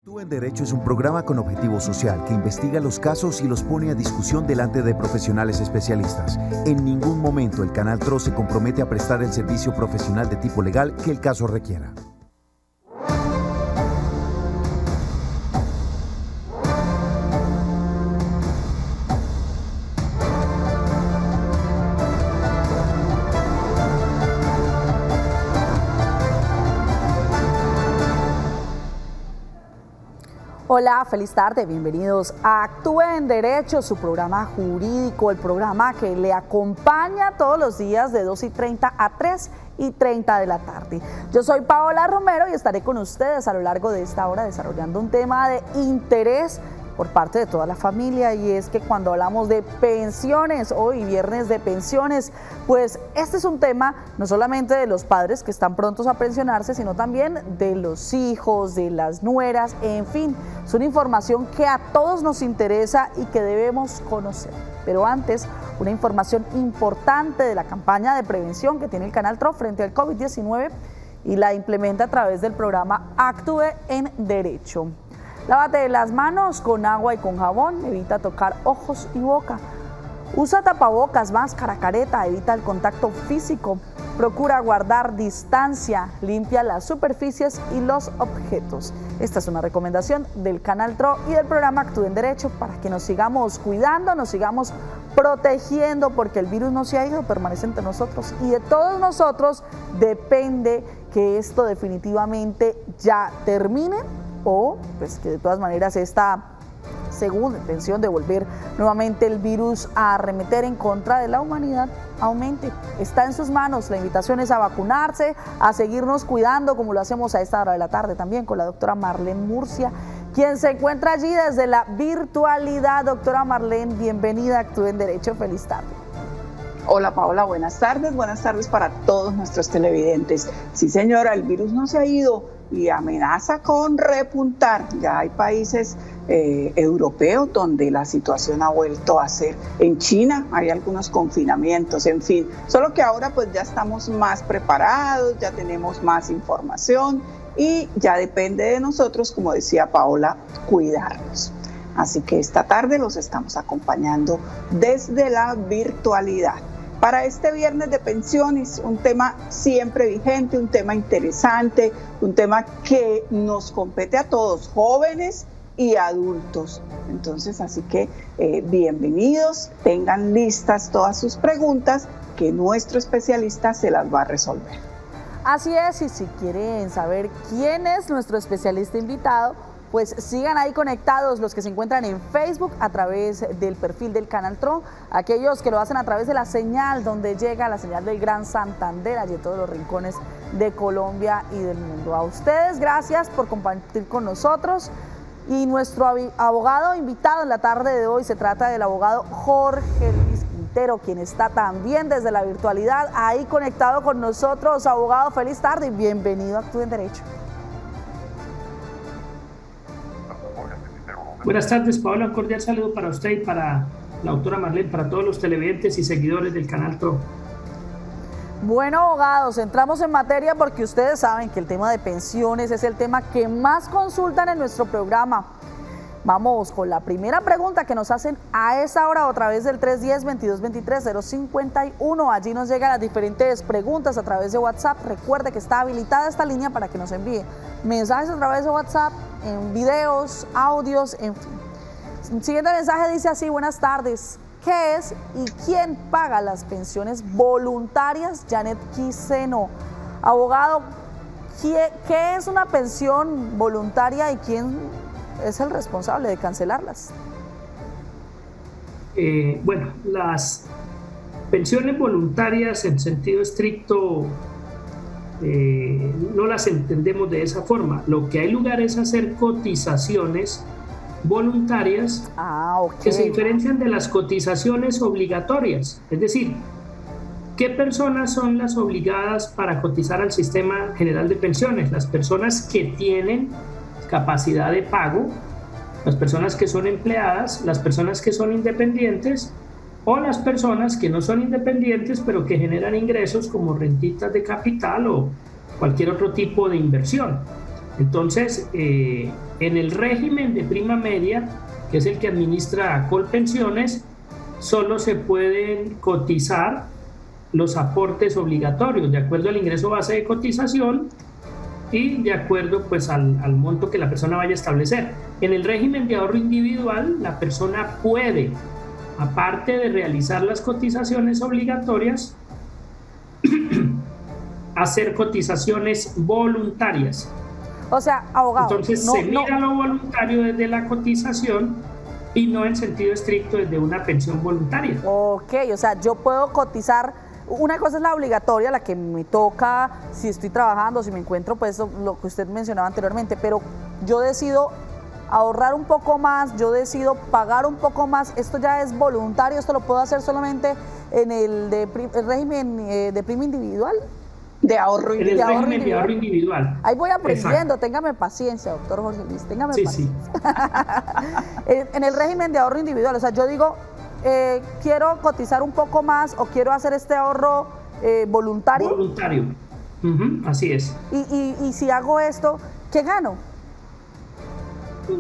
Actúa en Derecho es un programa con objetivo social que investiga los casos y los pone a discusión delante de profesionales especialistas. En ningún momento el Canal TRO se compromete a prestar el servicio profesional de tipo legal que el caso requiera. Hola, feliz tarde, bienvenidos a Actúe en Derecho, su programa jurídico, el programa que le acompaña todos los días de 2:30 a 3:30 de la tarde. Yo soy Paola Romero y estaré con ustedes a lo largo de esta hora desarrollando un tema de interés por parte de toda la familia, y es que cuando hablamos de pensiones, hoy viernes de pensiones, pues este es un tema no solamente de los padres que están prontos a pensionarse, sino también de los hijos, de las nueras, en fin, es una información que a todos nos interesa y que debemos conocer. Pero antes, una información importante de la campaña de prevención que tiene el Canal TRO frente al COVID-19 y la implementa a través del programa Actúe en Derecho. Lávate las manos con agua y con jabón, evita tocar ojos y boca. Usa tapabocas, máscara, careta, evita el contacto físico. Procura guardar distancia, limpia las superficies y los objetos. Esta es una recomendación del Canal TRO y del programa Actúe en Derecho para que nos sigamos cuidando, nos sigamos protegiendo, porque el virus no se ha ido, permanece entre nosotros y de todos nosotros depende que esto definitivamente ya termine, o pues que de todas maneras esta segunda intención de volver nuevamente el virus a arremeter en contra de la humanidad aumente. Está en sus manos. La invitación es a vacunarse, a seguirnos cuidando, como lo hacemos a esta hora de la tarde también con la doctora Marlene Murcia, quien se encuentra allí desde la virtualidad. Doctora Marlene, bienvenida a Actúe en Derecho, feliz tarde. Hola Paola, buenas tardes para todos nuestros televidentes. Sí señora, el virus no se ha ido y amenaza con repuntar. Ya hay países europeos donde la situación ha vuelto a ser. En China hay algunos confinamientos, en fin. Solo que ahora pues ya estamos más preparados, ya tenemos más información y ya depende de nosotros, como decía Paola, cuidarnos. Así que esta tarde los estamos acompañando desde la virtualidad. Para este viernes de pensiones, un tema siempre vigente, un tema interesante, un tema que nos compete a todos, jóvenes y adultos. Entonces, así que bienvenidos, tengan listas todas sus preguntas que nuestro especialista se las va a resolver. Así es, y si quieren saber quién es nuestro especialista invitado, pues sigan ahí conectados los que se encuentran en Facebook a través del perfil del Canal TRO, aquellos que lo hacen a través de la señal donde llega la señal del Gran Santander, allí en todos los rincones de Colombia y del mundo. A ustedes, gracias por compartir con nosotros. Y nuestro abogado invitado en la tarde de hoy se trata del abogado Jorge Luis Quintero, quien está también desde la virtualidad ahí conectado con nosotros. Abogado, feliz tarde y bienvenido a Actúe en Derecho. Buenas tardes, Paola, un cordial saludo para usted y para la doctora Marlene, para todos los televidentes y seguidores del Canal TRO. Bueno, abogados, entramos en materia porque ustedes saben que el tema de pensiones es el tema que más consultan en nuestro programa. Vamos con la primera pregunta que nos hacen a esa hora a través del 310-2223-051. Allí nos llegan las diferentes preguntas a través de WhatsApp. Recuerde que está habilitada esta línea para que nos envíe mensajes a través de WhatsApp, en videos, audios, en fin. El siguiente mensaje dice así: buenas tardes. ¿Qué es y quién paga las pensiones voluntarias? Janet Quiseno. Abogado, ¿qué es una pensión voluntaria y quién es el responsable de cancelarlas? Bueno, las pensiones voluntarias en sentido estricto no las entendemos de esa forma. Lo que hay lugar es hacer cotizaciones voluntarias que se diferencian de las cotizaciones obligatorias. Es decir, ¿qué personas son las obligadas para cotizar al Sistema General de Pensiones? Las personas que tienen capacidad de pago, las personas que son empleadas, las personas que son independientes o las personas que no son independientes pero que generan ingresos como rentitas de capital o cualquier otro tipo de inversión. Entonces, en el régimen de prima media, que es el que administra Colpensiones, solo se pueden cotizar los aportes obligatorios de acuerdo al ingreso base de cotización y de acuerdo pues al monto que la persona vaya a establecer. En el régimen de ahorro individual, la persona puede, aparte de realizar las cotizaciones obligatorias, hacer cotizaciones voluntarias. O sea, abogado, entonces se mira lo voluntario desde la cotización y no en sentido estricto desde una pensión voluntaria. Ok, o sea, yo puedo cotizar. Una cosa es la obligatoria, la que me toca si estoy trabajando, si me encuentro, pues lo que usted mencionaba anteriormente, pero yo decido ahorrar un poco más, yo decido pagar un poco más, esto ya es voluntario, esto lo puedo hacer solamente en el régimen de prima individual. De ahorro individual. En el régimen de ahorro individual. Ahí voy aprendiendo. Téngame paciencia, doctor Jorge Luis, téngame paciencia. Sí. En el régimen de ahorro individual, o sea, yo digo, quiero cotizar un poco más o quiero hacer este ahorro voluntario. Voluntario, así es. Y si hago esto, ¿qué gano?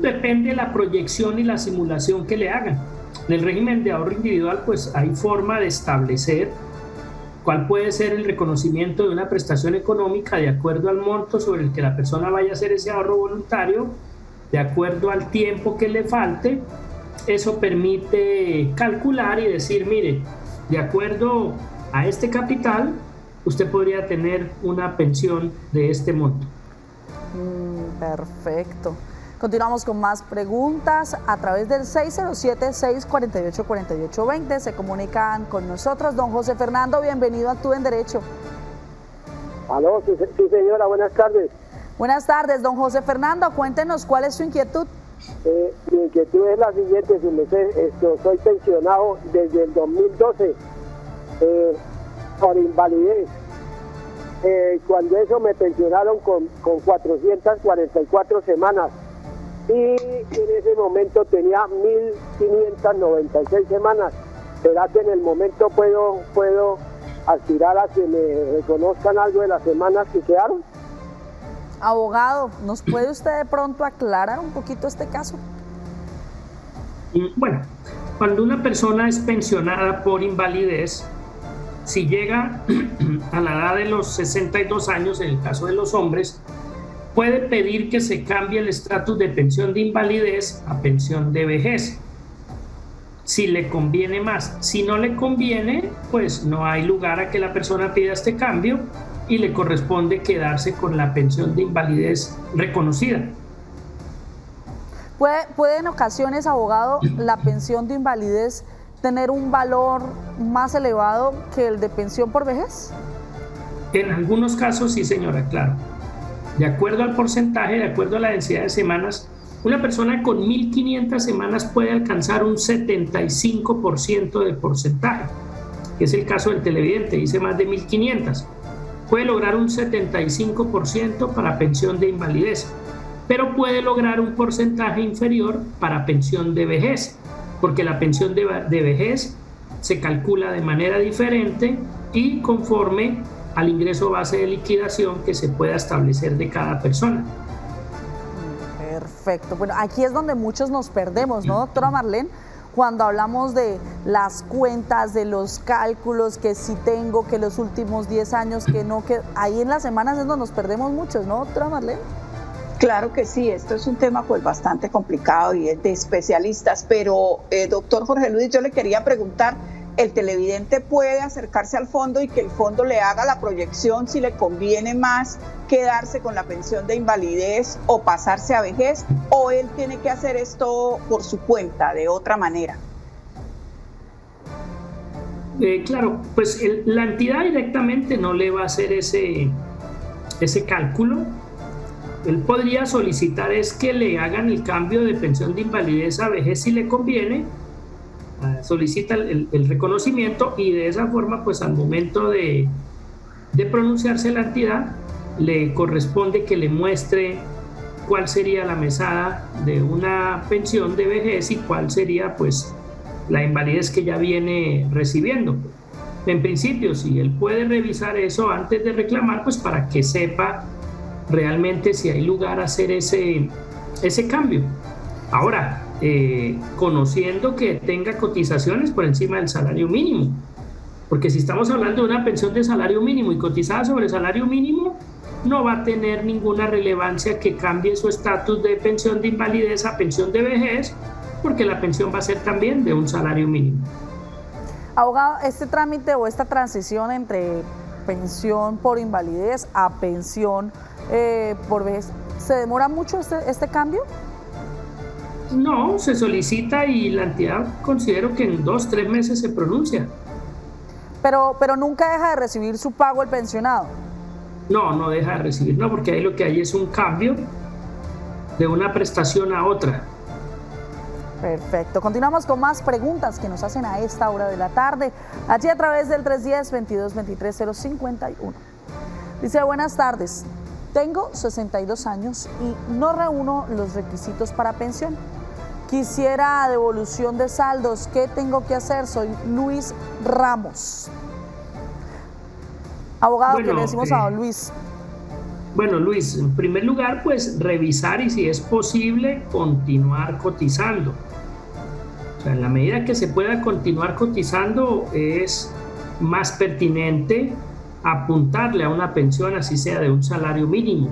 Depende de la proyección y la simulación que le hagan. En el régimen de ahorro individual, pues hay forma de establecer cuál puede ser el reconocimiento de una prestación económica de acuerdo al monto sobre el que la persona vaya a hacer ese ahorro voluntario, de acuerdo al tiempo que le falte. Eso permite calcular y decir, mire, de acuerdo a este capital, usted podría tener una pensión de este monto. Perfecto. Continuamos con más preguntas a través del 607-648-4820. Se comunican con nosotros. Don José Fernando, bienvenido a Actúe en Derecho. Aló, sí señora, buenas tardes. Buenas tardes, don José Fernando. Cuéntenos cuál es su inquietud. Mi inquietud es la siguiente. Soy pensionado desde el 2012 por invalidez. Cuando eso me pensionaron con 444 semanas. Y en ese momento tenía 1.596 semanas. ¿Será que en el momento puedo aspirar a que me reconozcan algo de las semanas que quedaron? Abogado, ¿nos puede usted de pronto aclarar un poquito este caso? Bueno, cuando una persona es pensionada por invalidez, si llega a la edad de los 62 años, en el caso de los hombres, puede pedir que se cambie el estatus de pensión de invalidez a pensión de vejez, si le conviene más. Si no le conviene, pues no hay lugar a que la persona pida este cambio y le corresponde quedarse con la pensión de invalidez reconocida. ¿Puede en ocasiones, abogado, la pensión de invalidez tener un valor más elevado que el de pensión por vejez? En algunos casos sí, señora, claro. De acuerdo al porcentaje, de acuerdo a la densidad de semanas, una persona con 1.500 semanas puede alcanzar un 75% de porcentaje, que es el caso del televidente, dice más de 1.500. Puede lograr un 75% para pensión de invalidez, pero puede lograr un porcentaje inferior para pensión de vejez, porque la pensión de vejez se calcula de manera diferente y conforme al ingreso base de liquidación que se pueda establecer de cada persona. Perfecto. Bueno, aquí es donde muchos nos perdemos, ¿no, doctora Marlene? Cuando hablamos de las cuentas, de los cálculos, que si tengo, que los últimos 10 años, que no, que ahí en las semanas es donde nos perdemos muchos, ¿no, doctora Marlene? Claro que sí, esto es un tema pues bastante complicado y es de especialistas, pero doctor Jorge Luis, yo le quería preguntar, ¿el televidente puede acercarse al fondo y que el fondo le haga la proyección si le conviene más quedarse con la pensión de invalidez o pasarse a vejez, o él tiene que hacer esto por su cuenta, de otra manera? Claro, pues la entidad directamente no le va a hacer ese cálculo. Él podría solicitar es que le hagan el cambio de pensión de invalidez a vejez si le conviene, solicita el reconocimiento y de esa forma pues al momento de pronunciarse la entidad le corresponde que le muestre cuál sería la mesada de una pensión de vejez y cuál sería pues la invalidez que ya viene recibiendo. En principio, si él puede revisar eso antes de reclamar, pues para que sepa realmente si hay lugar a hacer ese cambio. Ahora, conociendo que tenga cotizaciones por encima del salario mínimo, porque si estamos hablando de una pensión de salario mínimo y cotizada sobre el salario mínimo, no va a tener ninguna relevancia que cambie su estatus de pensión de invalidez a pensión de vejez, porque la pensión va a ser también de un salario mínimo. Abogado, este trámite o esta transición entre pensión por invalidez a pensión por vejez, ¿se demora mucho este cambio? No, se solicita y la entidad considero que en 2-3 meses se pronuncia. Pero nunca deja de recibir su pago el pensionado. No deja de recibir, no, porque ahí lo que hay es un cambio de una prestación a otra. Perfecto. Continuamos con más preguntas que nos hacen a esta hora de la tarde, allí a través del 310-2223-051. Dice, buenas tardes, tengo 62 años y no reúno los requisitos para pensión. Quisiera devolución de saldos. ¿Qué tengo que hacer? Soy Luis Ramos. Abogado, bueno, ¿qué le decimos a don Luis? Bueno, Luis, en primer lugar, pues revisar y si es posible continuar cotizando. O sea, en la medida que se pueda continuar cotizando es más pertinente apuntarle a una pensión, así sea de un salario mínimo.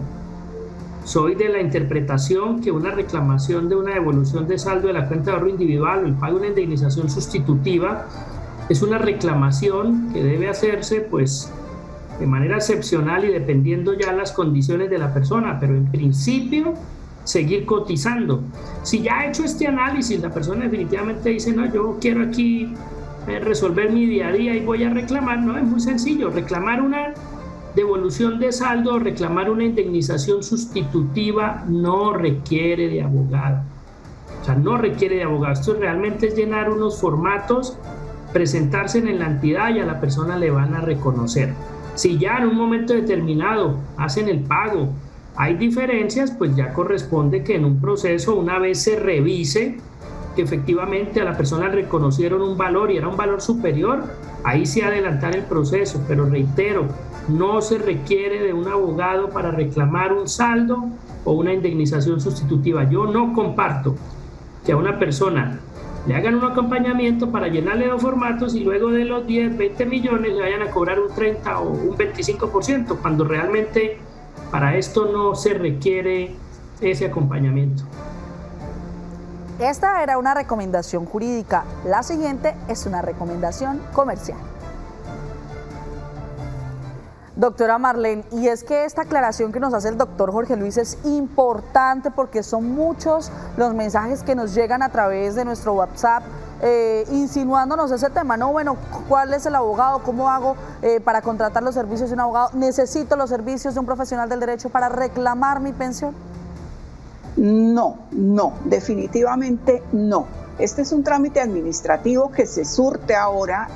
Soy de la interpretación que una reclamación de una devolución de saldo de la cuenta de ahorro individual o el pago de una indemnización sustitutiva es una reclamación que debe hacerse pues de manera excepcional y dependiendo ya las condiciones de la persona, pero en principio seguir cotizando. Si ya ha hecho este análisis, la persona definitivamente dice, no, yo quiero aquí resolver mi día a día y voy a reclamar, no, es muy sencillo, reclamar una devolución de saldo, reclamar una indemnización sustitutiva no requiere de abogado. O sea, no requiere de abogado. Esto realmente es llenar unos formatos, presentarse en la entidad y a la persona le van a reconocer. Si ya en un momento determinado hacen el pago, hay diferencias, pues ya corresponde que en un proceso, una vez se revise que efectivamente a la persona le reconocieron un valor y era un valor superior, ahí sí adelantar el proceso, pero reitero, no se requiere de un abogado para reclamar un saldo o una indemnización sustitutiva. Yo no comparto que a una persona le hagan un acompañamiento para llenarle 2 formatos y luego de los 10, 20 millones le vayan a cobrar un 30 o un 25%, cuando realmente para esto no se requiere ese acompañamiento. Esta era una recomendación jurídica. La siguiente es una recomendación comercial. Doctora Marlene, y es que esta aclaración que nos hace el doctor Jorge Luis es importante porque son muchos los mensajes que nos llegan a través de nuestro WhatsApp insinuándonos ese tema, ¿no? Bueno, ¿cuál es el abogado? ¿Cómo hago para contratar los servicios de un abogado? ¿Necesito los servicios de un profesional del derecho para reclamar mi pensión? No, definitivamente no. Este es un trámite administrativo que se surte ahora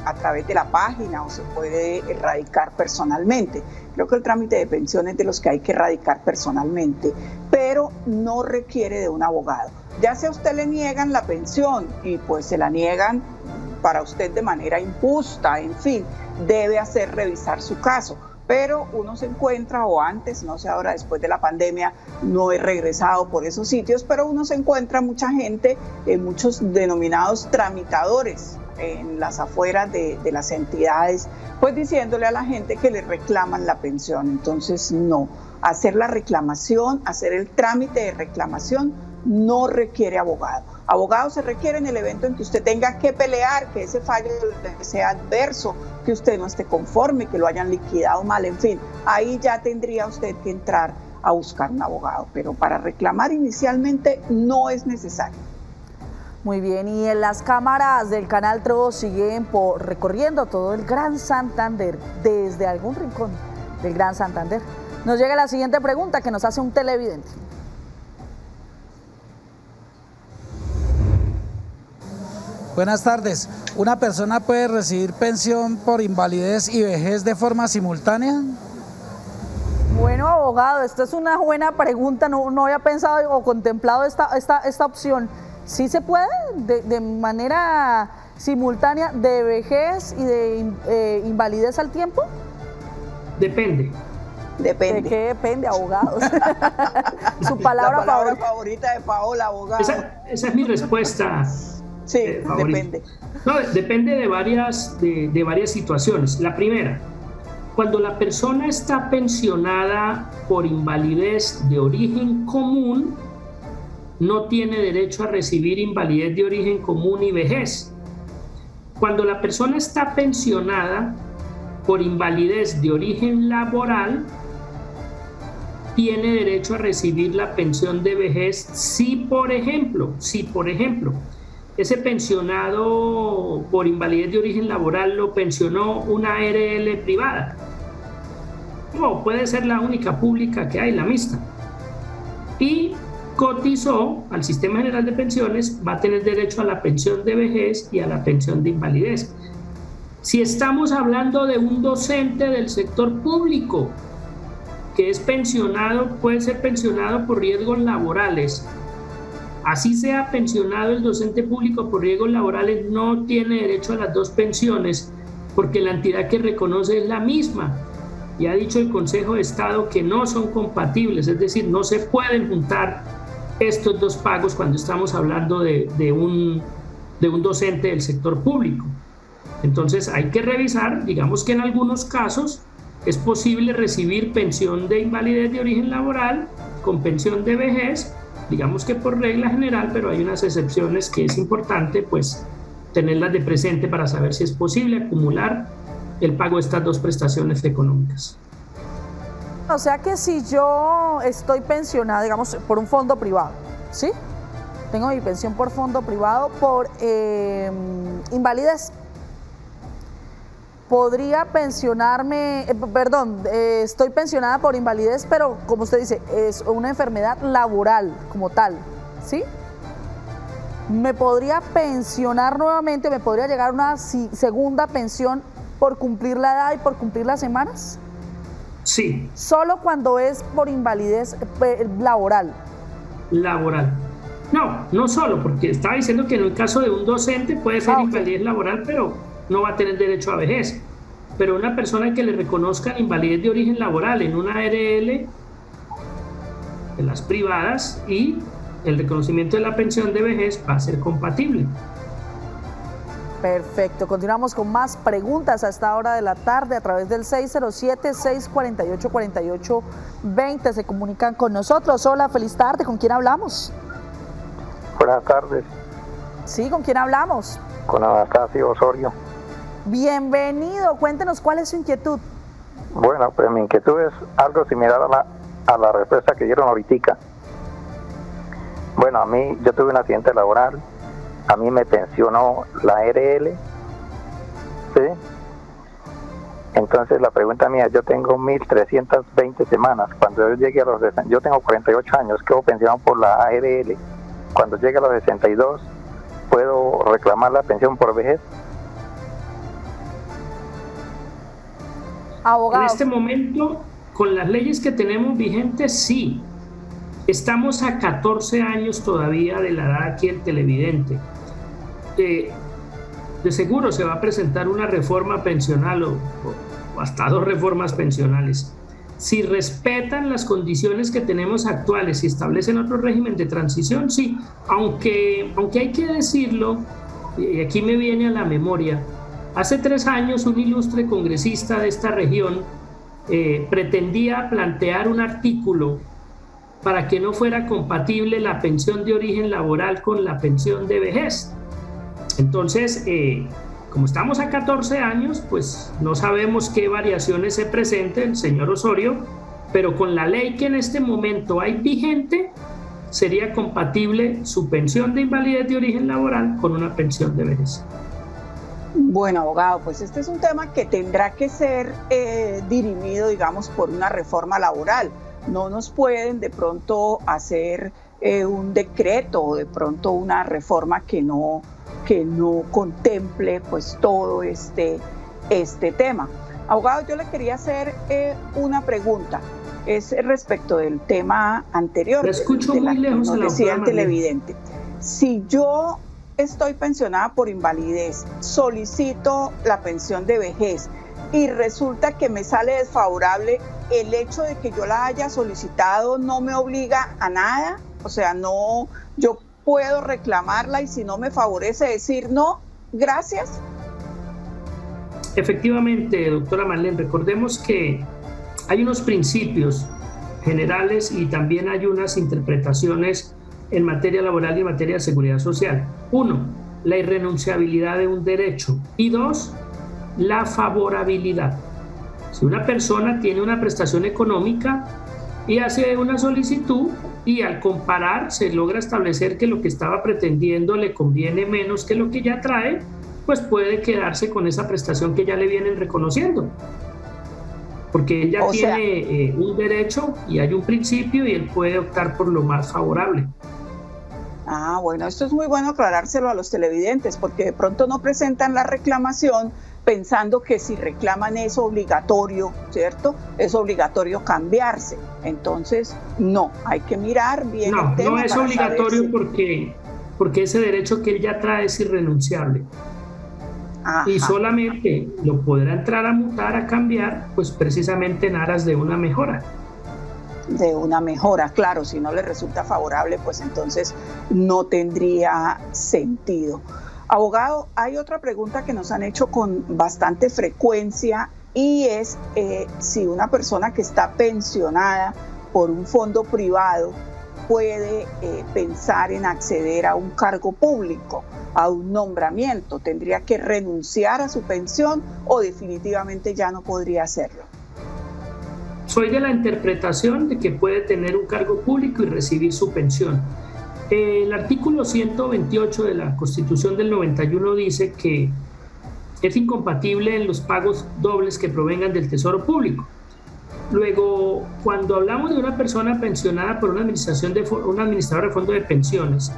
a través de la página o se puede erradicar personalmente. Creo que el trámite de pensión es de los que hay que erradicar personalmente, pero no requiere de un abogado. Ya sea a usted le niegan la pensión y pues se la niegan para usted de manera injusta, en fin, debe hacer revisar su caso. Pero uno se encuentra, o antes, no sé ahora después de la pandemia, no he regresado por esos sitios, pero uno se encuentra mucha gente, muchos denominados tramitadores en las afueras de las entidades, pues diciéndole a la gente que le reclaman la pensión. Entonces no, hacer la reclamación, hacer el trámite de reclamación no requiere abogado. Abogado se requiere en el evento en que usted tenga que pelear, que ese fallo sea adverso, que usted no esté conforme, que lo hayan liquidado mal, en fin, ahí ya tendría usted que entrar a buscar un abogado, pero para reclamar inicialmente no es necesario. Muy bien, y en las cámaras del Canal TRO siguen recorriendo todo el Gran Santander, desde algún rincón del Gran Santander. Nos llega la siguiente pregunta que nos hace un televidente. Buenas tardes. ¿Una persona puede recibir pensión por invalidez y vejez de forma simultánea? Bueno, abogado, esta es una buena pregunta. No había pensado o contemplado esta opción. ¿Sí se puede de manera simultánea de vejez y de invalidez al tiempo? Depende. Depende. ¿De qué depende, abogados? Su palabra favorita de Paola, abogado. Esa es mi respuesta. Sí, depende. No, depende de varias situaciones. La primera, cuando la persona está pensionada por invalidez de origen común, no tiene derecho a recibir invalidez de origen común y vejez. Cuando la persona está pensionada por invalidez de origen laboral, tiene derecho a recibir la pensión de vejez si, por ejemplo, ese pensionado por invalidez de origen laboral lo pensionó una ARL privada. O puede ser la única pública que hay, la mixta. Y cotizó al Sistema General de Pensiones, va a tener derecho a la pensión de vejez y a la pensión de invalidez. Si estamos hablando de un docente del sector público que es pensionado, puede ser pensionado por riesgos laborales. Así sea pensionado el docente público por riesgos laborales, no tiene derecho a las dos pensiones porque la entidad que reconoce es la misma. Y ha dicho el Consejo de Estado que no son compatibles, es decir, no se pueden juntar estos dos pagos cuando estamos hablando de un docente del sector público. Entonces hay que revisar, digamos que en algunos casos es posible recibir pensión de invalidez de origen laboral con pensión de vejez, digamos que por regla general, pero hay unas excepciones que es importante pues tenerlas de presente para saber si es posible acumular el pago de estas dos prestaciones económicas. O sea que si yo estoy pensionada, digamos, por un fondo privado, ¿sí? Tengo mi pensión por fondo privado por invalidez. Podría pensionarme, estoy pensionada por invalidez, pero como usted dice, es una enfermedad laboral como tal, ¿sí? ¿Me podría pensionar nuevamente, me podría llegar una segunda pensión por cumplir la edad y por cumplir las semanas? Sí. ¿Solo cuando es por invalidez laboral? Laboral. No solo, porque estaba diciendo que en el caso de un docente puede ser invalidez laboral, pero no va a tener derecho a vejez. Pero una persona que le reconozcan invalidez de origen laboral en una ARL, en las privadas, y el reconocimiento de la pensión de vejez va a ser compatible. Perfecto, continuamos con más preguntas a esta hora de la tarde a través del 607-648-4820. Se comunican con nosotros. Hola, feliz tarde. ¿Con quién hablamos? Buenas tardes. Sí, ¿con quién hablamos? Con Anastasio Osorio. Bienvenido, cuéntenos cuál es su inquietud. Bueno, pues mi inquietud es algo similar a la respuesta que dieron ahorita. Bueno, yo tuve un accidente laboral, a mí me pensionó la ARL, ¿sí? Entonces la pregunta mía, yo tengo 1.320 semanas, cuando yo llegue a los yo tengo 48 años, quedo pensionado por la ARL, cuando llegue a los 62, ¿puedo reclamar la pensión por vejez? Abogado. En este momento, con las leyes que tenemos vigentes, sí. Estamos a 14 años todavía de la edad aquí el televidente. De seguro se va a presentar una reforma pensional o hasta dos reformas pensionales. Si respetan las condiciones que tenemos actuales y establecen otro régimen de transición, sí. Aunque hay que decirlo, y aquí me viene a la memoria, hace 3 años un ilustre congresista de esta región pretendía plantear un artículo para que no fuera compatible la pensión de origen laboral con la pensión de vejez. Entonces, como estamos a 14 años, pues no sabemos qué variaciones se presenten, señor Osorio, pero con la ley que en este momento hay vigente, sería compatible su pensión de invalidez de origen laboral con una pensión de vejez. Bueno, abogado, pues este es un tema que tendrá que ser dirimido, digamos, por una reforma laboral. No nos pueden de pronto hacer un decreto o de pronto una reforma que no contemple pues todo este tema. Abogado, yo le quería hacer una pregunta, es respecto del tema anterior. Lo escucho muy lejos, nos decía el televidente. Si yo estoy pensionada por invalidez, solicito la pensión de vejez, y resulta que me sale desfavorable, el hecho de que yo la haya solicitado no me obliga a nada, o sea, no, yo puedo reclamarla y si no me favorece decir no, gracias. Efectivamente, doctora Marlene, recordemos que hay unos principios generales y también hay unas interpretaciones en materia laboral y en materia de seguridad social. 1, la irrenunciabilidad de un derecho y 2, la favorabilidad. Si una persona tiene una prestación económica y hace una solicitud y al comparar se logra establecer que lo que estaba pretendiendo le conviene menos que lo que ya trae, pues puede quedarse con esa prestación que ya le vienen reconociendo. Porque él ya tiene un derecho y hay un principio y él puede optar por lo más favorable. Ah, bueno, esto es muy bueno aclarárselo a los televidentes porque de pronto no presentan la reclamación pensando que si reclaman es obligatorio, ¿cierto? Es obligatorio cambiarse. Entonces, no, hay que mirar bien el tema. No es obligatorio porque ese derecho que él ya trae es irrenunciable. Ajá. Y solamente lo podrá entrar a mutar, a cambiar, pues precisamente en aras de una mejora. De una mejora, claro, si no le resulta favorable, pues entonces no tendría sentido. Abogado, hay otra pregunta que nos han hecho con bastante frecuencia y es si una persona que está pensionada por un fondo privado puede pensar en acceder a un cargo público, a un nombramiento. ¿Tendría que renunciar a su pensión o definitivamente ya no podría hacerlo? Soy de la interpretación de que puede tener un cargo público y recibir su pensión. El artículo 128 de la Constitución del 91 dice que es incompatible en los pagos dobles que provengan del Tesoro Público. Luego, cuando hablamos de una persona pensionada por una administradora de fondo de pensiones,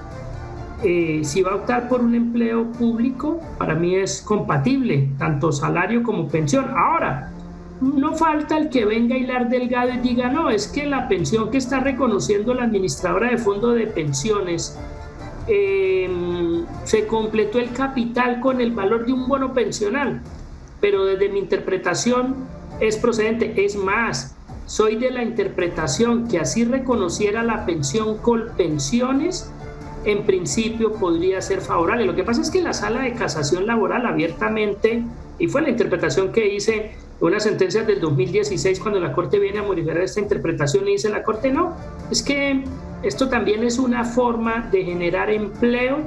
si va a optar por un empleo público, para mí es compatible, tanto salario como pensión. Ahora, no falta el que venga a hilar delgado y diga, no, es que la pensión que está reconociendo la administradora de fondo de pensiones se completó el capital con el valor de un bono pensional, pero desde mi interpretación es procedente. Es más, soy de la interpretación que así reconociera la pensión Colpensiones, en principio podría ser favorable. Lo que pasa es que la Sala de Casación Laboral abiertamente, y fue la interpretación que hice, una sentencia del 2016, cuando la Corte viene a modificar esta interpretación, y dice la Corte, no, es que esto también es una forma de generar empleo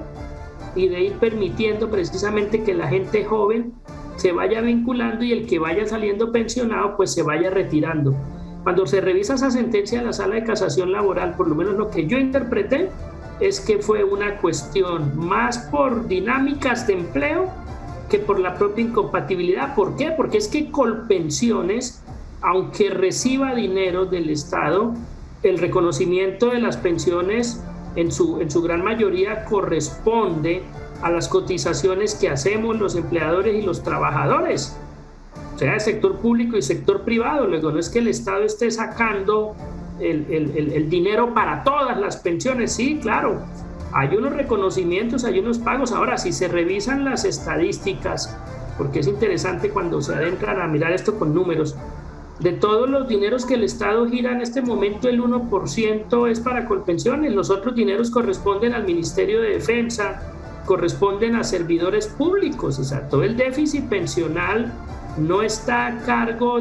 y de ir permitiendo precisamente que la gente joven se vaya vinculando y el que vaya saliendo pensionado pues se vaya retirando. Cuando se revisa esa sentencia de la Sala de Casación Laboral, por lo menos lo que yo interpreté es que fue una cuestión más por dinámicas de empleo que por la propia incompatibilidad. ¿Por qué? Porque es que Colpensiones, aunque reciba dinero del Estado, el reconocimiento de las pensiones en su gran mayoría corresponde a las cotizaciones que hacemos los empleadores y los trabajadores, o sea, el sector público y sector privado. Luego no es que el Estado esté sacando el dinero para todas las pensiones. Sí, claro, hay unos reconocimientos, hay unos pagos. Ahora, si se revisan las estadísticas, porque es interesante cuando se adentran a mirar esto con números, de todos los dineros que el Estado gira en este momento, el 1% es para Colpensiones, los otros dineros corresponden al Ministerio de Defensa, corresponden a servidores públicos. O sea, todo el déficit pensional no está a cargo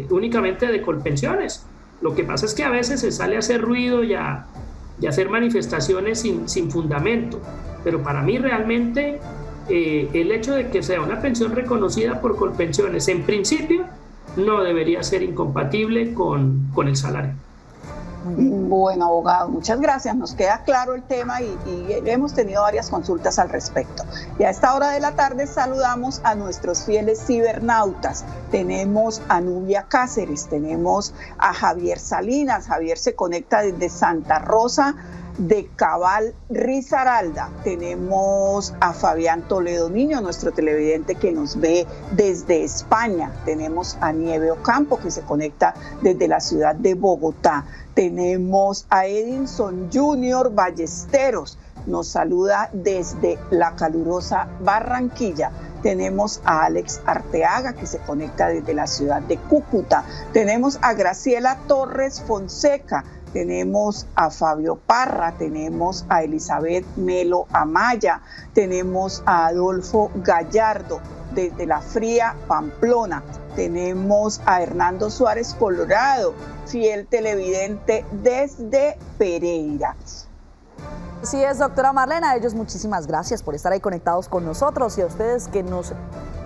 únicamente de Colpensiones. Lo que pasa es que a veces se sale a hacer ruido y a hacer manifestaciones sin fundamento, pero para mí realmente el hecho de que sea una pensión reconocida por Colpensiones, en principio, no debería ser incompatible con el salario. Bueno, abogado, muchas gracias. Nos queda claro el tema y hemos tenido varias consultas al respecto. Y a esta hora de la tarde saludamos a nuestros fieles cibernautas. Tenemos a Nubia Cáceres, tenemos a Javier Salinas. Javier se conecta desde Santa Rosa de Cabal, Risaralda. Tenemos a Fabián Toledo Niño, nuestro televidente que nos ve desde España. Tenemos a Nieve Ocampo, que se conecta desde la ciudad de Bogotá. Tenemos a Edinson Junior Ballesteros, nos saluda desde la calurosa Barranquilla. tenemos a Alex Arteaga, que se conecta desde la ciudad de Cúcuta, tenemos a Graciela Torres Fonseca, tenemos a Fabio Parra, tenemos a Elizabeth Melo Amaya, tenemos a Adolfo Gallardo desde la fría Pamplona, tenemos a Hernando Suárez Colorado, fiel televidente desde Pereira. Así es, doctora Marlena, a ellos muchísimas gracias por estar ahí conectados con nosotros y a ustedes que nos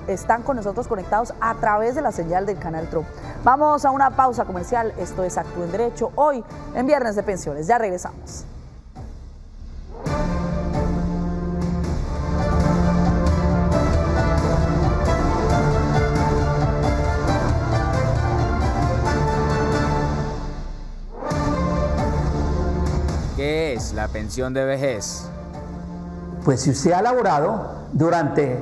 están con nosotros conectados a través de la señal del canal TRO. Vamos a una pausa comercial, esto es Actúe en Derecho, hoy en Viernes de Pensiones, ya regresamos. ¿Qué es la pensión de vejez? Pues si usted ha laborado durante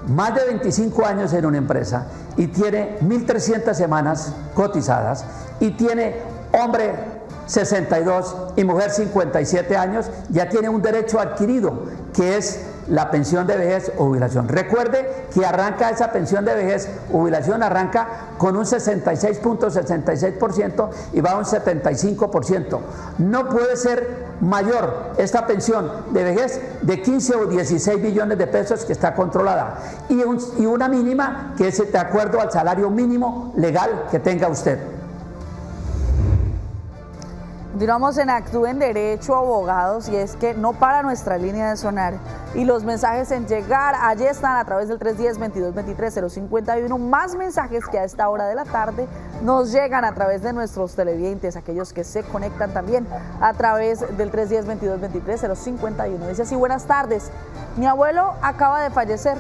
más de 25 años en una empresa y tiene 1.300 semanas cotizadas y tiene hombre 62 y mujer 57 años, ya tiene un derecho adquirido, que es la pensión de vejez o jubilación. Recuerde que arranca esa pensión de vejez o jubilación, arranca con un 66.66% y va a un 75%. No puede ser mayor esta pensión de vejez de 15 o 16 billones de pesos que está controlada y una mínima que es de acuerdo al salario mínimo legal que tenga usted. Continuamos en Actúe en Derecho, abogados, y es que no para nuestra línea de sonar y los mensajes en llegar, allí están a través del 310-2223-051, más mensajes que a esta hora de la tarde nos llegan a través de nuestros televidentes, aquellos que se conectan también a través del 310-2223-051. Dice así: buenas tardes, mi abuelo acaba de fallecer,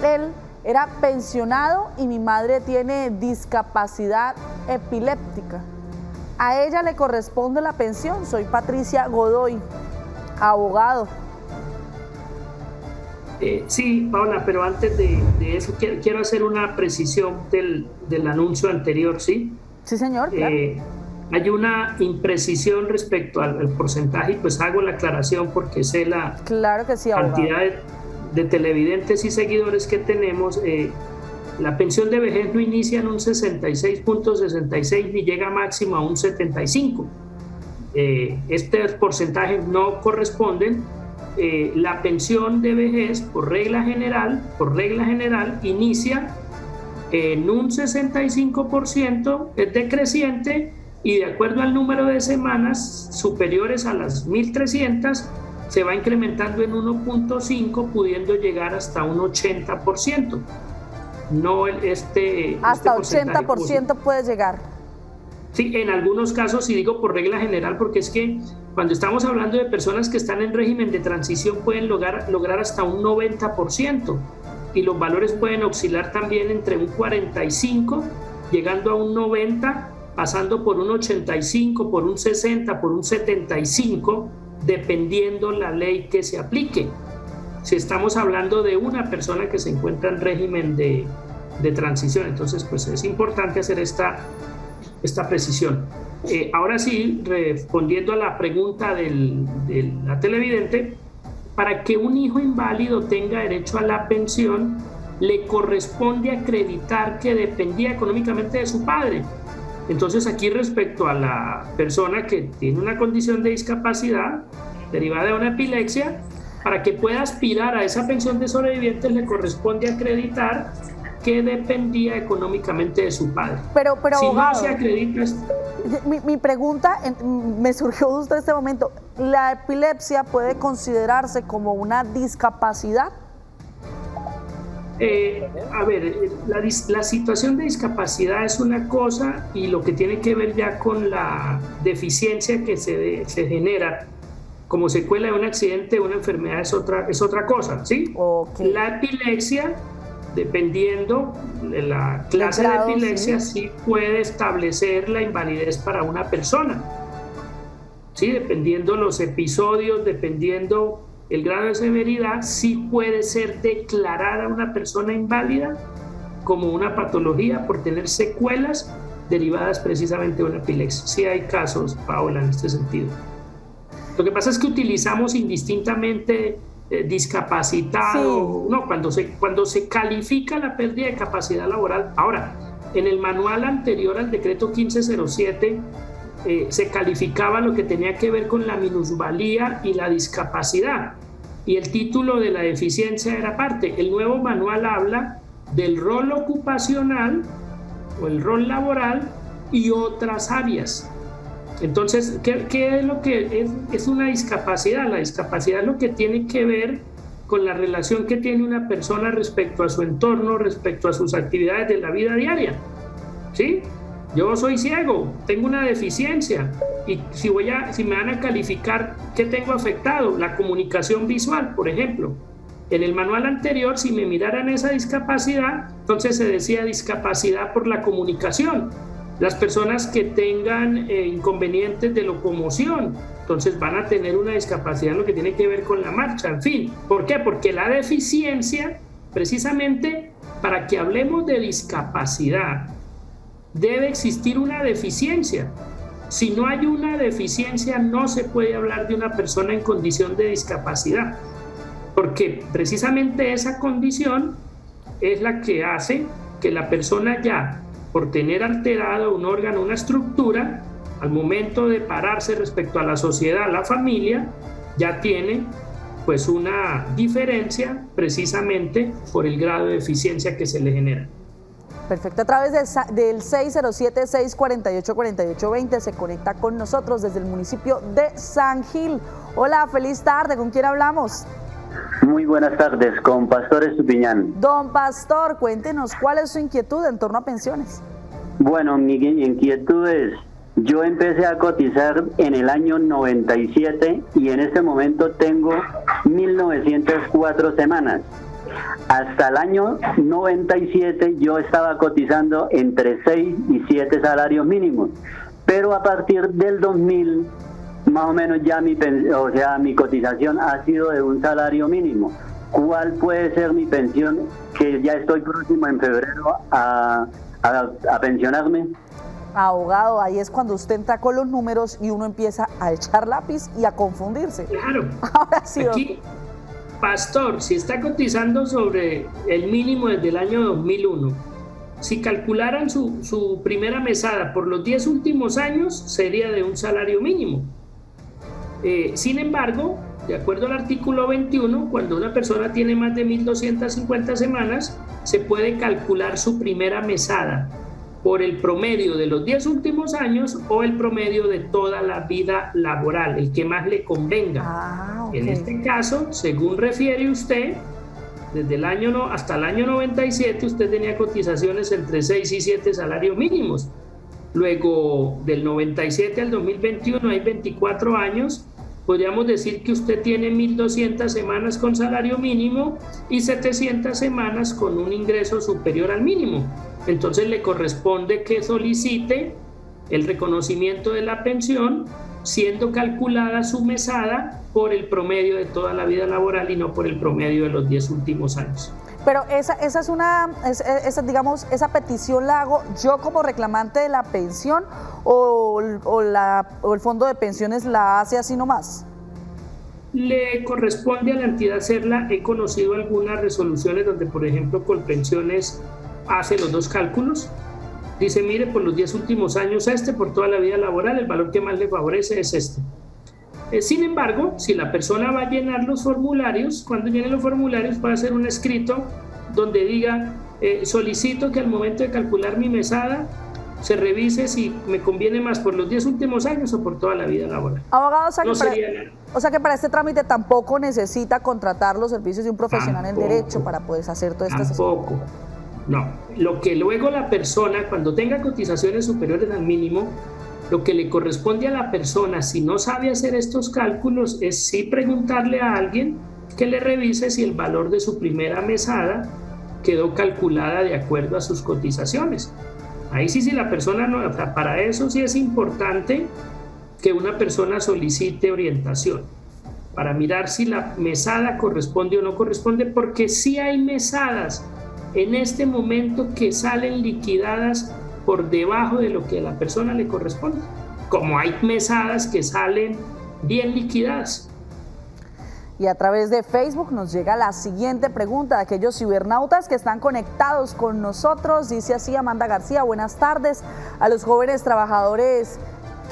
él era pensionado y mi madre tiene discapacidad epiléptica. A ella le corresponde la pensión. Soy Patricia Godoy, abogado. Sí, Paola, pero antes de eso quiero hacer una precisión del anuncio anterior, ¿sí? Sí, señor, claro. Hay una imprecisión respecto al porcentaje y pues hago la aclaración porque sé la claro que sí, cantidad de televidentes y seguidores que tenemos. La pensión de vejez no inicia en un 66.66 ni llega máximo a un 75. Este porcentaje no corresponden. La pensión de vejez, por regla general, inicia en un 65%, es decreciente y de acuerdo al número de semanas superiores a las 1.300, se va incrementando en 1.5, pudiendo llegar hasta un 80%. No hasta 80% puede llegar. Sí, en algunos casos, y digo por regla general, porque es que cuando estamos hablando de personas que están en régimen de transición pueden lograr hasta un 90% y los valores pueden oscilar también entre un 45, llegando a un 90, pasando por un 85, por un 60, por un 75, dependiendo la ley que se aplique. Si estamos hablando de una persona que se encuentra en régimen de transición, entonces pues es importante hacer esta precisión. Ahora sí, respondiendo a la pregunta de la televidente, para que un hijo inválido tenga derecho a la pensión, le corresponde acreditar que dependía económicamente de su padre. Entonces aquí respecto a la persona que tiene una condición de discapacidad derivada de una epilepsia, para que pueda aspirar a esa pensión de sobrevivientes le corresponde acreditar que dependía económicamente de su padre. Pero si abogado, no se acredita... Mi pregunta me surgió justo en este momento. ¿La epilepsia puede considerarse como una discapacidad? A ver, la situación de discapacidad es una cosa y lo que tiene que ver ya con la deficiencia que se genera como secuela de un accidente o una enfermedad es otra cosa, ¿sí? Okay. La epilepsia, dependiendo de la clase de epilepsia, sí puede establecer la invalidez para una persona, ¿sí? Dependiendo los episodios, dependiendo el grado de severidad, sí puede ser declarada una persona inválida como una patología por tener secuelas derivadas precisamente de una epilepsia. Sí hay casos, Paola, en este sentido. Lo que pasa es que utilizamos indistintamente discapacitado, no, cuando se califica la pérdida de capacidad laboral. Ahora, en el manual anterior al decreto 1507 se calificaba lo que tenía que ver con la minusvalía y la discapacidad, y el título de la deficiencia era parte. El nuevo manual habla del rol ocupacional o el rol laboral y otras áreas. Entonces, ¿qué es lo que es una discapacidad? La discapacidad es lo que tiene que ver con la relación que tiene una persona respecto a su entorno, respecto a sus actividades de la vida diaria. ¿Sí? Yo soy ciego, tengo una deficiencia, y si me van a calificar, ¿qué tengo afectado? La comunicación visual, por ejemplo. En el manual anterior, si me miraran esa discapacidad, entonces se decía discapacidad por la comunicación. Las personas que tengan inconvenientes de locomoción, entonces van a tener una discapacidad en lo que tiene que ver con la marcha, en fin. ¿Por qué? Porque la deficiencia, precisamente para que hablemos de discapacidad, debe existir una deficiencia. Si no hay una deficiencia, no se puede hablar de una persona en condición de discapacidad, porque precisamente esa condición es la que hace que la persona ya, por tener alterado un órgano, una estructura, al momento de pararse respecto a la sociedad, a la familia, ya tiene pues una diferencia precisamente por el grado de deficiencia que se le genera. Perfecto, a través del 607-648-4820 se conecta con nosotros desde el municipio de San Gil. Hola, feliz tarde, ¿con quién hablamos? Muy buenas tardes, con Pastor Estupiñán. Don Pastor, cuéntenos, ¿cuál es su inquietud en torno a pensiones? Bueno, mi inquietud es, yo empecé a cotizar en el año 97 y en este momento tengo 1904 semanas. Hasta el año 97 yo estaba cotizando entre 6 y 7 salarios mínimos, pero a partir del 2000 más o menos ya mi cotización ha sido de un salario mínimo. ¿Cuál puede ser mi pensión, que ya estoy próximo en febrero a pensionarme? Abogado, ahí es cuando usted entra con los números y uno empieza a echar lápiz y a confundirse. Claro. Ahora sí, aquí, Pastor, si está cotizando sobre el mínimo desde el año 2001, si calcularan su primera mesada por los 10 últimos años, sería de un salario mínimo. Sin embargo, de acuerdo al artículo 21, cuando una persona tiene más de 1.250 semanas, se puede calcular su primera mesada por el promedio de los 10 últimos años o el promedio de toda la vida laboral, el que más le convenga. Okay. En este caso, según refiere usted, desde el año hasta el año 97 usted tenía cotizaciones entre 6 y 7 salarios mínimos. Luego, del 97 al 2021 hay 24 años. Podríamos decir que usted tiene 1.200 semanas con salario mínimo y 700 semanas con un ingreso superior al mínimo. Entonces le corresponde que solicite el reconocimiento de la pensión, siendo calculada su mesada por el promedio de toda la vida laboral y no por el promedio de los 10 últimos años. Pero esa petición la hago yo como reclamante de la pensión o el fondo de pensiones la hace así nomás. Le corresponde a la entidad hacerla. He conocido algunas resoluciones donde, por ejemplo, Colpensiones hace los dos cálculos. Dice, mire, por los 10 últimos años por toda la vida laboral, el valor que más le favorece es este. Sin embargo, si la persona va a llenar los formularios, cuando llene los formularios va a hacer un escrito donde diga, solicito que al momento de calcular mi mesada se revise si me conviene más por los 10 últimos años o por toda la vida laboral. Abogado, o sea que para este trámite tampoco necesita contratar los servicios de un profesional en derecho para poder hacer todo este Tampoco. No, lo que luego la persona, cuando tenga cotizaciones superiores al mínimo, lo que le corresponde a la persona, si no sabe hacer estos cálculos, es sí preguntarle a alguien que le revise si el valor de su primera mesada quedó calculada de acuerdo a sus cotizaciones. Ahí sí, si la persona no, para eso sí es importante que una persona solicite orientación, para mirar si la mesada corresponde o no corresponde, porque sí hay mesadas en este momento que salen liquidadas por debajo de lo que a la persona le corresponde, como hay mesadas que salen bien liquidadas. Y a través de Facebook nos llega la siguiente pregunta de aquellos cibernautas que están conectados con nosotros. Dice así Amanda García: buenas tardes. A los jóvenes trabajadores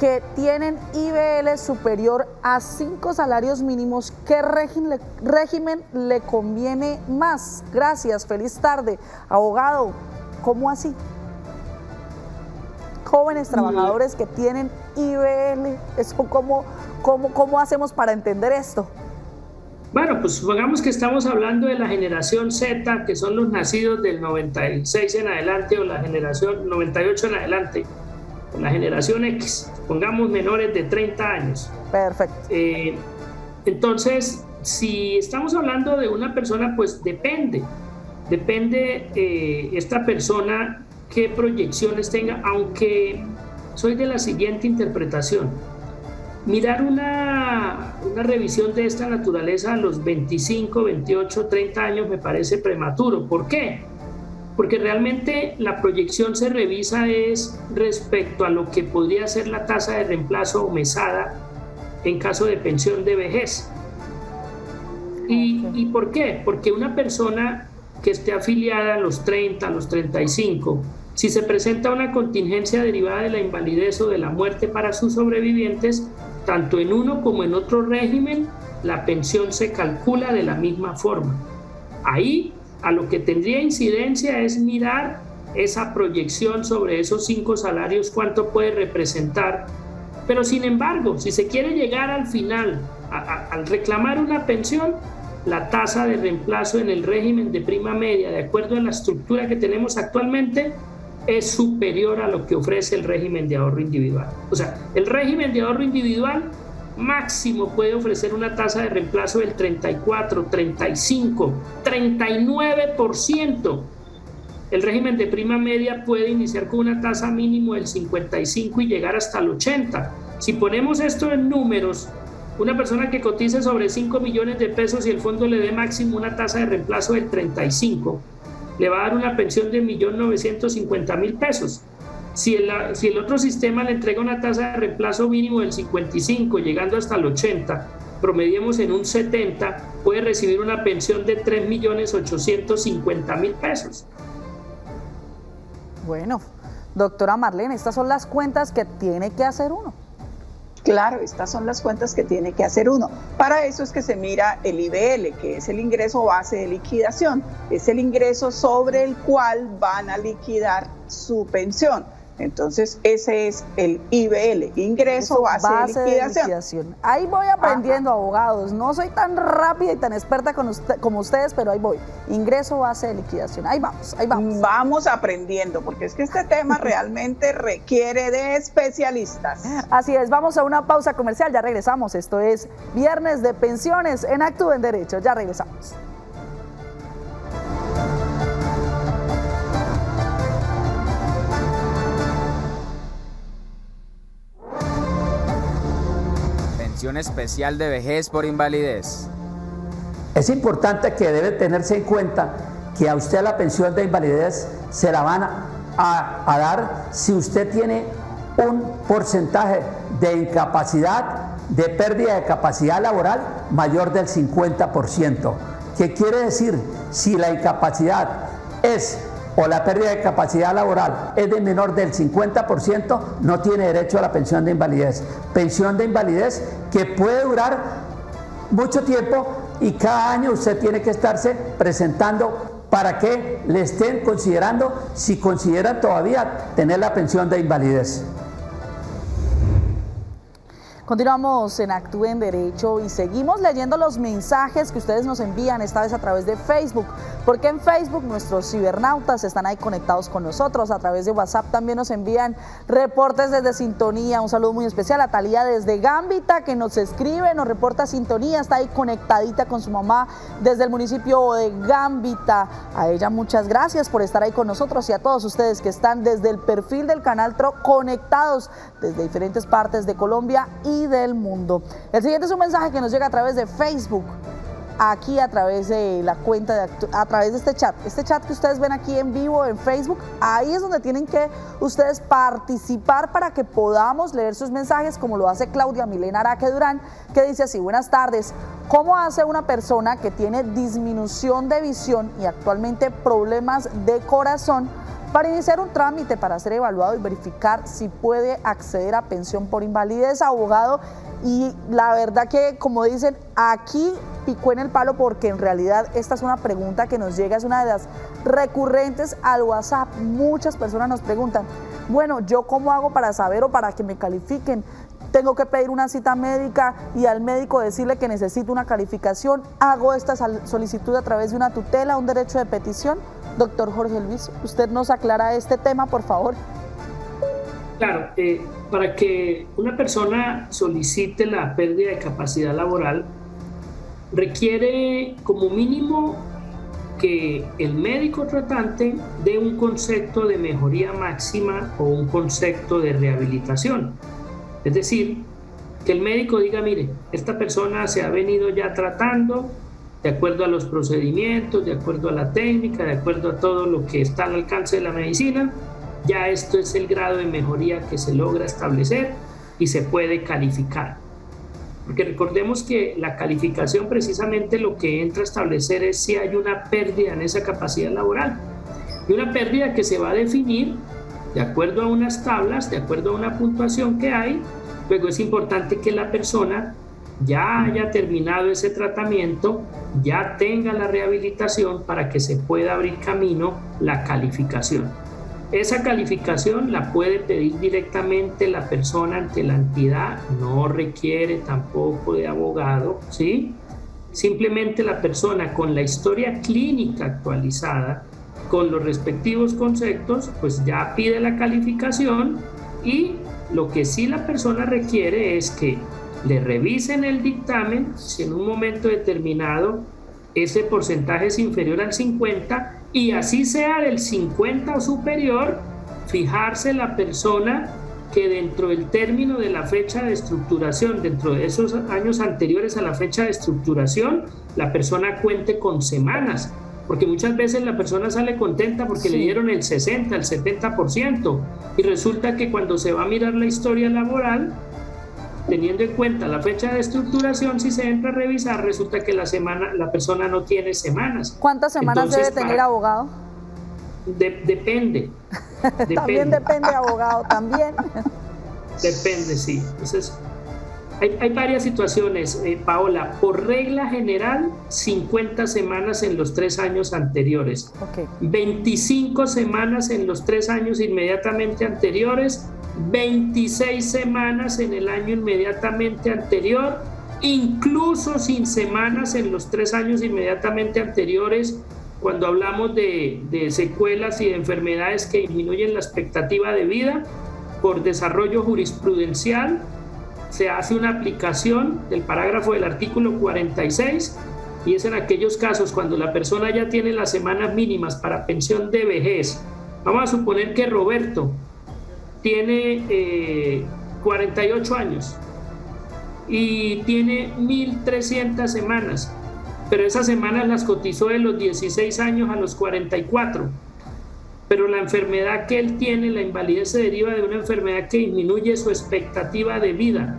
que tienen IBL superior a 5 salarios mínimos, ¿qué régimen le conviene más? Gracias, feliz tarde. Abogado, ¿cómo así? Jóvenes trabajadores que tienen IBL, ¿cómo hacemos para entender esto? Bueno, pues supongamos que estamos hablando de la generación Z, que son los nacidos del 96 en adelante, o la generación 98 en adelante, o la generación X, pongamos menores de 30 años. Perfecto. Entonces, si estamos hablando de una persona, pues depende esta persona qué proyecciones tenga, aunque soy de la siguiente interpretación. Mirar una revisión de esta naturaleza a los 25, 28, 30 años me parece prematuro. ¿Por qué? Porque realmente la proyección se revisa es respecto a lo que podría ser la tasa de reemplazo o mesada en caso de pensión de vejez. ¿Y por qué? Porque una persona que esté afiliada a los 30, a los 35, si se presenta una contingencia derivada de la invalidez o de la muerte para sus sobrevivientes, tanto en uno como en otro régimen, la pensión se calcula de la misma forma. Ahí, a lo que tendría incidencia es mirar esa proyección sobre esos 5 salarios, cuánto puede representar. Pero sin embargo, si se quiere llegar al final, al reclamar una pensión, la tasa de reemplazo en el régimen de prima media, de acuerdo a la estructura que tenemos actualmente, es superior a lo que ofrece el régimen de ahorro individual. O sea, el régimen de ahorro individual máximo puede ofrecer una tasa de reemplazo del 34, 35, 39%. El régimen de prima media puede iniciar con una tasa mínimo del 55 y llegar hasta el 80. Si ponemos esto en números, una persona que cotice sobre 5 millones de pesos y el fondo le dé máximo una tasa de reemplazo del 35, le va a dar una pensión de 1.950.000 pesos. Si el otro sistema le entrega una tasa de reemplazo mínimo del 55, llegando hasta el 80, promediemos en un 70, puede recibir una pensión de 3.850.000 pesos. Bueno, doctora Marlene, estas son las cuentas que tiene que hacer uno. Claro, estas son las cuentas que tiene que hacer uno. Para eso es que se mira el IBL, que es el ingreso base de liquidación. Es el ingreso sobre el cual van a liquidar su pensión. Entonces, ese es el IBL, ingreso base de liquidación. Ahí voy aprendiendo, abogados. No soy tan rápida y tan experta como ustedes, pero ahí voy. Ingreso base de liquidación. Ahí vamos, ahí vamos. Vamos aprendiendo, porque es que este tema realmente requiere de especialistas. Así es, vamos a una pausa comercial, ya regresamos. Esto es Viernes de Pensiones en Actúe en Derecho. Ya regresamos. Especial de vejez por invalidez. Es importante que debe tenerse en cuenta que a usted la pensión de invalidez se la van a dar si usted tiene un porcentaje de incapacidad, de pérdida de capacidad laboral mayor del 50%. ¿Qué quiere decir? Si la incapacidad o la pérdida de capacidad laboral es de menor del 50%, no tiene derecho a la pensión de invalidez. Pensión de invalidez que puede durar mucho tiempo y cada año usted tiene que estarse presentando para que le estén considerando si considera todavía tener la pensión de invalidez. Continuamos en Actúe en Derecho y seguimos leyendo los mensajes que ustedes nos envían, esta vez a través de Facebook, porque en Facebook nuestros cibernautas están ahí conectados con nosotros. A través de WhatsApp también nos envían reportes desde sintonía. Un saludo muy especial a Talía desde Gambita, que nos escribe, nos reporta sintonía, está ahí conectadita con su mamá desde el municipio de Gambita. A ella muchas gracias por estar ahí con nosotros, y a todos ustedes que están desde el perfil del canal TRO conectados desde diferentes partes de Colombia y del mundo. El siguiente es un mensaje que nos llega a través de Facebook. aquí a través de la cuenta, a través de este chat que ustedes ven aquí en vivo en Facebook. Ahí es donde tienen que ustedes participar para que podamos leer sus mensajes, como lo hace Claudia Milena Araque Durán, que dice así: buenas tardes, ¿cómo hace una persona que tiene disminución de visión y actualmente problemas de corazón para iniciar un trámite para ser evaluado y verificar si puede acceder a pensión por invalidez, abogado? Y la verdad que, como dicen, aquí picó en el palo, porque en realidad esta es una pregunta que nos llega, es una de las recurrentes al WhatsApp. Muchas personas nos preguntan, bueno, ¿yo cómo hago para saber o para que me califiquen? Tengo que pedir una cita médica y al médico decirle que necesito una calificación. ¿Hago esta solicitud a través de una tutela, un derecho de petición? Doctor Jorge Luis, ¿usted nos aclara este tema, por favor? Claro, para que una persona solicite la pérdida de capacidad laboral, requiere como mínimo que el médico tratante dé un concepto de mejoría máxima o un concepto de rehabilitación. Es decir, que el médico diga, mire, esta persona se ha venido ya tratando de acuerdo a los procedimientos, de acuerdo a la técnica, de acuerdo a todo lo que está al alcance de la medicina. Ya esto es el grado de mejoría que se logra establecer y se puede calificar. Porque recordemos que la calificación precisamente lo que entra a establecer es si hay una pérdida en esa capacidad laboral. Y una pérdida que se va a definir de acuerdo a unas tablas, de acuerdo a una puntuación que hay. Luego es importante que la persona ya haya terminado ese tratamiento, ya tenga la rehabilitación para que se pueda abrir camino la calificación. Esa calificación la puede pedir directamente la persona ante la entidad, no requiere tampoco de abogado, ¿sí? Simplemente la persona con la historia clínica actualizada, con los respectivos conceptos, pues ya pide la calificación, y lo que sí la persona requiere es que le revisen el dictamen, si en un momento determinado ese porcentaje es inferior al 50, y así sea del 50 o superior, fijarse la persona que dentro del término de la fecha de estructuración, dentro de esos años anteriores a la fecha de estructuración, la persona cuente con semanas, porque muchas veces la persona sale contenta porque le dieron el 60, el 70%, y resulta que cuando se va a mirar la historia laboral, teniendo en cuenta la fecha de estructuración, si se entra a revisar, resulta que la persona no tiene semanas. ¿Cuántas semanas debe tener, abogado? Depende. También depende, abogado, también. Depende, sí. Entonces, hay varias situaciones, Paola. Por regla general, 50 semanas en los 3 años anteriores. 25 semanas en los 3 años inmediatamente anteriores, 26 semanas en el año inmediatamente anterior, incluso sin semanas en los 3 años inmediatamente anteriores, cuando hablamos de secuelas y de enfermedades que disminuyen la expectativa de vida. Por desarrollo jurisprudencial se hace una aplicación del parágrafo del artículo 46, y es en aquellos casos cuando la persona ya tiene las semanas mínimas para pensión de vejez. Vamos a suponer que Roberto tiene 48 años y tiene 1.300 semanas, pero esas semanas las cotizó de los 16 años a los 44, pero la enfermedad que él tiene, la invalidez, se deriva de una enfermedad que disminuye su expectativa de vida.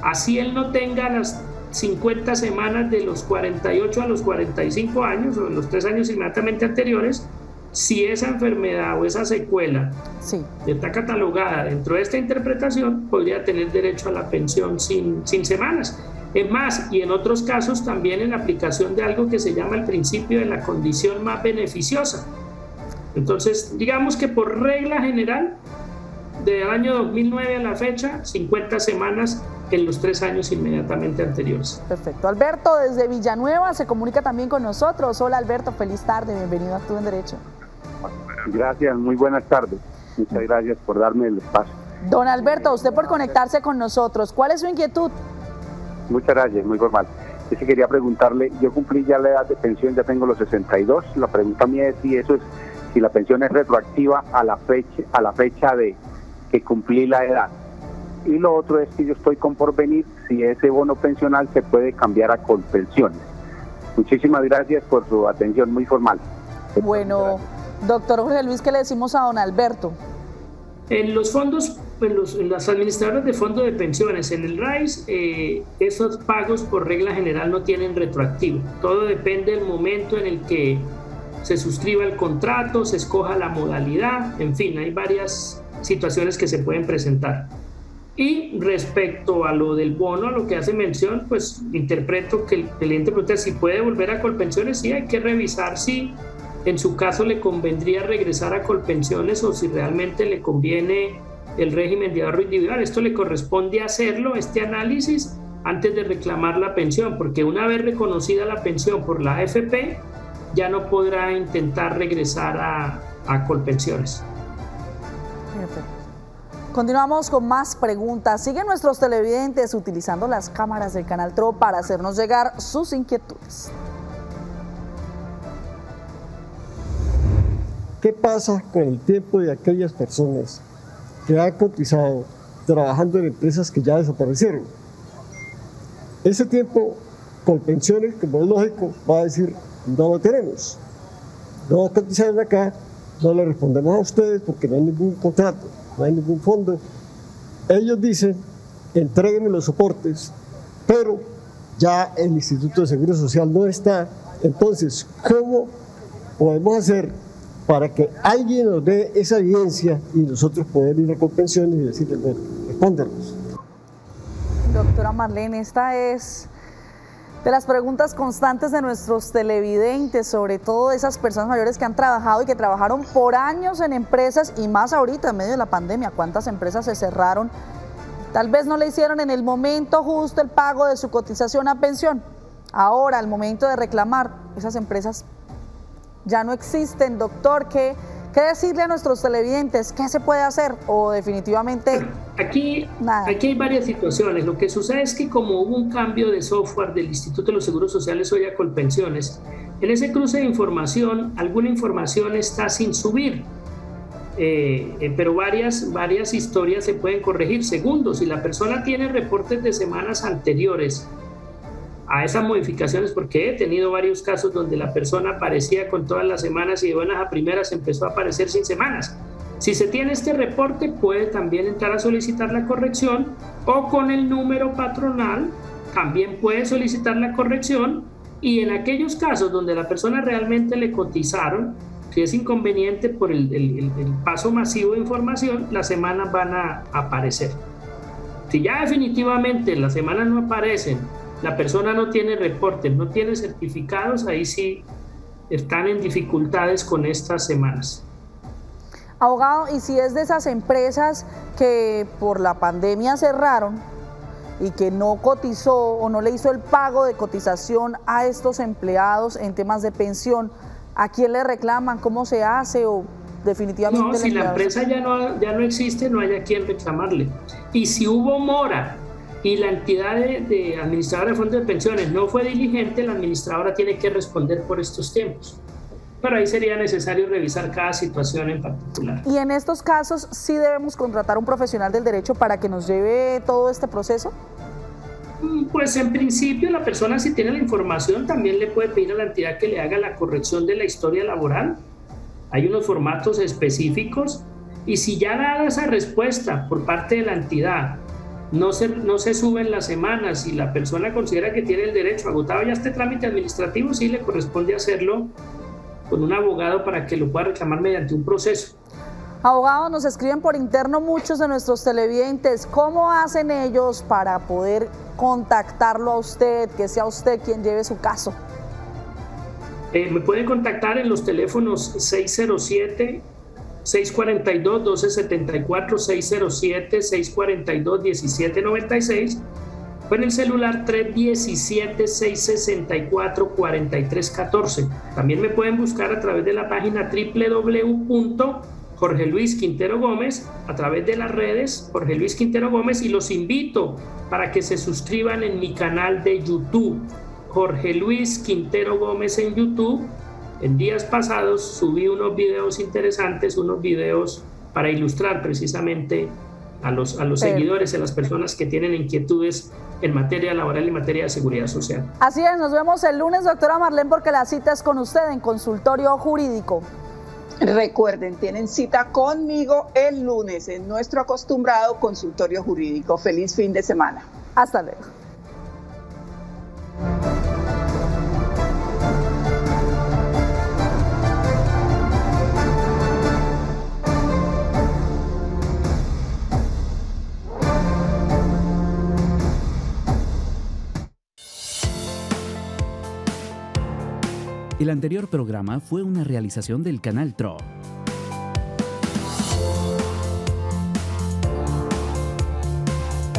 Así él no tenga las 50 semanas de los 48 a los 45 años, o en los 3 años inmediatamente anteriores, si esa enfermedad o esa secuela está catalogada dentro de esta interpretación, podría tener derecho a la pensión sin semanas. Es más, y en otros casos también en la aplicación de algo que se llama el principio de la condición más beneficiosa. Entonces, digamos que por regla general, del año 2009 a la fecha, 50 semanas en los 3 años inmediatamente anteriores. Perfecto. Alberto, desde Villanueva, se comunica también con nosotros. Hola, Alberto, feliz tarde, bienvenido a Actúa en Derecho. Gracias, muy buenas tardes. Muchas gracias por darme el espacio. Don Alberto, usted por conectarse con nosotros, ¿cuál es su inquietud? Muchas gracias, muy formal. Yo sí quería preguntarle, yo cumplí ya la edad de pensión, ya tengo los 62. La pregunta mía es si la pensión es retroactiva a la fecha de que cumplí la edad. Y lo otro es que yo estoy con Porvenir, si ese bono pensional se puede cambiar a Colpensiones. Muchísimas gracias por su atención muy formal. Bueno, doctor Jorge Luis, ¿qué le decimos a don Alberto? En los fondos, en las administradoras de fondos de pensiones, en el RAIS, esos pagos por regla general no tienen retroactivo. Todo depende del momento en el que se suscriba el contrato, se escoja la modalidad, en fin, hay varias situaciones que se pueden presentar. Y respecto a lo del bono, a lo que hace mención, pues interpreto que el cliente pregunta si puede volver a Colpensiones. Sí, hay que revisar si en su caso le convendría regresar a Colpensiones o si realmente le conviene el régimen de ahorro individual. Esto le corresponde hacerlo, este análisis, antes de reclamar la pensión, porque una vez reconocida la pensión por la AFP, ya no podrá intentar regresar a Colpensiones. Perfecto. Continuamos con más preguntas. Siguen nuestros televidentes utilizando las cámaras del Canal TRO para hacernos llegar sus inquietudes. ¿Qué pasa con el tiempo de aquellas personas que han cotizado trabajando en empresas que ya desaparecieron? Ese tiempo, Colpensiones, como es lógico, va a decir, no lo tenemos. No cotizaron acá, no le respondemos a ustedes porque no hay ningún contrato, no hay ningún fondo. Ellos dicen, entréguenme los soportes, pero ya el Instituto de Seguro Social no está. Entonces, ¿cómo podemos hacer para que alguien nos dé esa evidencia y nosotros poder ir a Colpensiones y decirle, bueno, respóndenos? Doctora Marlene, esta es de las preguntas constantes de nuestros televidentes, sobre todo de esas personas mayores que han trabajado y que trabajaron por años en empresas, y más ahorita en medio de la pandemia. ¿Cuántas empresas se cerraron? Tal vez no le hicieron en el momento justo el pago de su cotización a pensión. Ahora, al momento de reclamar, esas empresas ya no existen. Doctor, ¿qué decirle a nuestros televidentes? ¿Qué se puede hacer? ¿O definitivamente aquí hay varias situaciones? Lo que sucede es que como hubo un cambio de software del Instituto de los Seguros Sociales hoy a Colpensiones, en ese cruce de información, alguna información está sin subir, pero varias historias se pueden corregir. Segundo, si la persona tiene reportes de semanas anteriores a esas modificaciones, porque he tenido varios casos donde la persona aparecía con todas las semanas y de buenas a primeras empezó a aparecer sin semanas. Si se tiene este reporte, puede también entrar a solicitar la corrección, o con el número patronal también puede solicitar la corrección. Y en aquellos casos donde la persona realmente le cotizaron, si es inconveniente por el paso masivo de información, las semanas van a aparecer. Si ya definitivamente las semanas no aparecen, la persona no tiene reportes, no tiene certificados, ahí sí están en dificultades con estas semanas. Abogado, y si es de esas empresas que por la pandemia cerraron y que no cotizó o no le hizo el pago de cotización a estos empleados en temas de pensión, ¿a quién le reclaman? ¿Cómo se hace? ¿O definitivamente? No, si la empresa ya no existe, no hay a quién reclamarle. Y si hubo mora y la entidad de administradora de fondos de pensiones no fue diligente, la administradora tiene que responder por estos tiempos. Pero ahí sería necesario revisar cada situación en particular. ¿Y en estos casos sí debemos contratar un profesional del derecho para que nos lleve todo este proceso? Pues en principio la persona, si tiene la información, también le puede pedir a la entidad que le haga la corrección de la historia laboral. Hay unos formatos específicos, y si ya dada esa respuesta por parte de la entidad no se suben las semanas y la persona considera que tiene el derecho agotado ya este trámite administrativo, sí le corresponde hacerlo con un abogado para que lo pueda reclamar mediante un proceso. Abogado, nos escriben por interno muchos de nuestros televidentes. ¿Cómo hacen ellos para poder contactarlo a usted, que sea usted quien lleve su caso? Me pueden contactar en los teléfonos 607-642-1274, 607-642-1796, o en el celular 317-664-4314. También me pueden buscar a través de la página www.Jorge Luis Quintero Gómez, a través de las redes Jorge Luis Quintero Gómez, y los invito para que se suscriban en mi canal de YouTube, Jorge Luis Quintero Gómez en YouTube. En días pasados subí unos videos interesantes, unos videos para ilustrar precisamente a los seguidores, a las personas que tienen inquietudes en materia laboral y en materia de seguridad social. Así es, nos vemos el lunes, doctora Marlene, porque la cita es con usted en Consultorio Jurídico. Recuerden, tienen cita conmigo el lunes en nuestro acostumbrado Consultorio Jurídico. Feliz fin de semana. Hasta luego. El anterior programa fue una realización del Canal TRO.